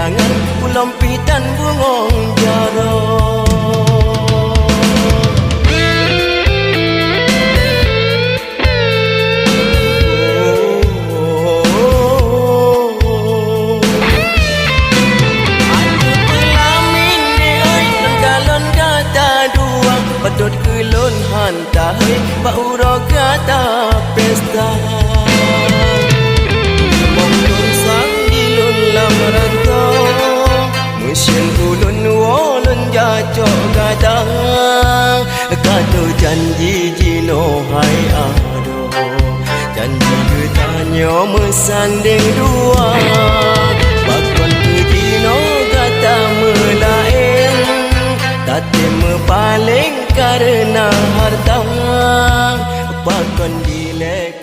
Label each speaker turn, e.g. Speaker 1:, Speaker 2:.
Speaker 1: undangan Pulau Pitan Bungong Jaro. Patut kelon hantar Baura kata pesta Mongkong sang dilun lam rantau Musyil ulun walun jacok gadang Kata janji jino hai ado Janji ketanya mesanding dua Bakon ke jino kata melain Tate mepaling karena harta Pakon dilek